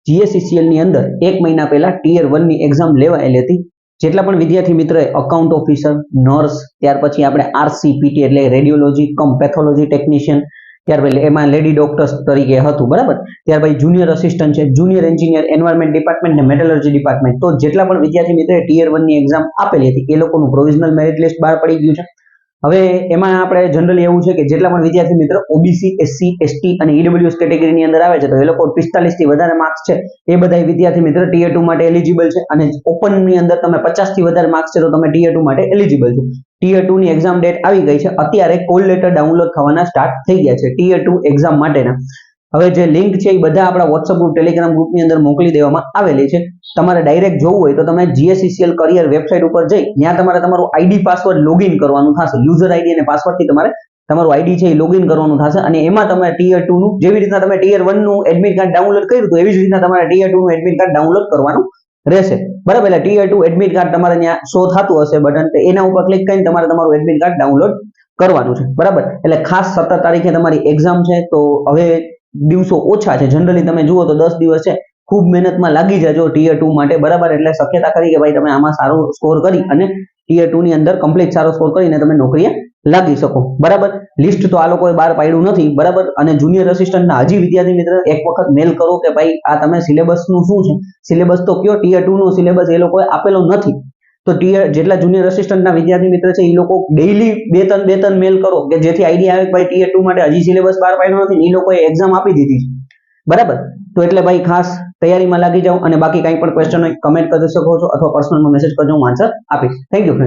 GSECL ની અંદર 1 મહિના પહેલા ટિયર 1 ની એક્ઝામ લેવાયેલી હતી। જેટલા પણ વિદ્યાર્થી મિત્રોએ અકાઉન્ટ ઓફિસર, નર્સ, ત્યાર પછી આપણે RCPT એટલે રેડિયોલોજી કમ પેથોલોજી ટેકનિશિયન, ત્યાર પછી એમાં લેડી ડોક્ટર્સ તરીકે હતું, બરાબર। ત્યાર પછી જુનિયર અસિસ્ટન્ટ છે, જુનિયર એન્જિનિયર, એન્વાયરમેન્ટ ડિપાર્ટમેન્ટ ને મેટલર્જી ડિપાર્ટમેન્ટ। તો જેટલા પણ વિદ્યાર્થી મિત્રોએ ટિયર 1 ની એક્ઝામ આપેલી હતી એ લોકોનું પ્રોવિઝનલ મેરિટ લિસ્ટ બહાર પડી ગયું છે। હવે એમાં આપણે જનરલી એવું છે કે જેટલા પણ વિદ્યાર્થી મિત્રો OBC, SC, ST અને EWS કેટેગરીની અંદર આવે છે તો એ લોકો 45 થી વધારે માર્ક્સ છે એ બધા વિદ્યાર્થી મિત્રો ટિયર 2 માટે એલિજિબલ છે, અને ઓપન ની અંદર તમે 50 થી વધારે માર્ક્સ છે તો તમે ટિયર 2 માટે એલિજિબલ છો। ટિયર 2 ની એક્ઝામ ડેટ આવી ગઈ છે, અત્યારે કોલ લેટર ડાઉનલોડ થવાના સ્ટાર્ટ થઈ ગયા છે ટિયર 2 એક્ઝામ માટેના। હવે જે લિંક છે એ બધા આપણા WhatsApp ગ્રુપ, ટેલિગ્રામ ગ્રુપની અંદર મોકલી દેવામાં આવેલી છે। તમારે ડાયરેક્ટ જોવું હોય તો તમે GSECL કરિયર વેબસાઇટ ઉપર જઈ ત્યાં તમારે તમારું ID પાસવર્ડ લોગિન કરવાનું થશે। યુઝર ID અને પાસવર્ડ થી તમારે તમારું ID છે એ લોગિન કરવાનું થશે, અને એમાં તમે ટિયર 2 નું જેવી રીતના તમે ટિયર 1 નું એડમિટ કાર્ડ ડાઉનલોડ કર્યું તો એવી જ રીતના તમારે ટિયર 2 નું એડમિટ કાર્ડ ડાઉનલોડ કરવાનું રહેશે, બરાબર। એટલે ટિયર 2 એડમિટ કાર્ડ તમારે ત્યાં શો થતું હશે બટન, તો એના ઉપર ક્લિક કરીને તમારે તમારું એડમિટ કાર્ડ ડાઉનલોડ કરવાનું છે, બરાબર। એટલે ખાસ 17 તારીખે તમારી એક્ઝામ છે, તો હવે દિવસો ઓછા છે, જનરલી તમે જુઓ તો 10 દિવસ છે। ખૂબ મહેનતમાં લાગી જજો ટિયર 2 માટે, બરાબર। એટલે શક્યતા કરી કે ભાઈ તમે આમાં સારો સ્કોર કરી અને ટિયર 2 ની અંદર કમ્પ્લીટ સારો સ્કોર કરીને તમે નોકરીએ લાગી શકો, બરાબર। લિસ્ટ તો આ લોકોએ બહાર પાડ્યું નથી, બરાબર। અને જુનિયર અસિસ્ટન્ટના હજી વિદ્યાર્થી મિત્ર એક વખત મેલ કરો કે ભાઈ આ તમે સિલેબસ નું શું છે, સિલેબસ તો કયો ટિયર 2 નો સિલેબસ એ લોકોએ આપેલો નથી, તો ટિયર જેટલા જુનિયર અસિસ્ટન્ટના વિદ્યાર્થી મિત્ર છે એ લોકો ડેઈલી બે ત્રણ મેલ કરો કે જેથી આઈડિયા આવે કે ભાઈ ટિયર 2 માટે હજી સિલેબસ બહાર પાડ્યો નથી, એ લોકોએ એક્ઝામ આપી દીધી છે, બરાબર। તો એટલે ભાઈ ખાસ તૈયારીમાં લાગી જાઓ, અને બાકી કંઈ પણ ક્વેશ્ચન હોય કમેન્ટ કરી શકો છો અથવા પર્સનલમાં મેસેજ કરજો, હું આન્સર આપીશ। Thank you friend.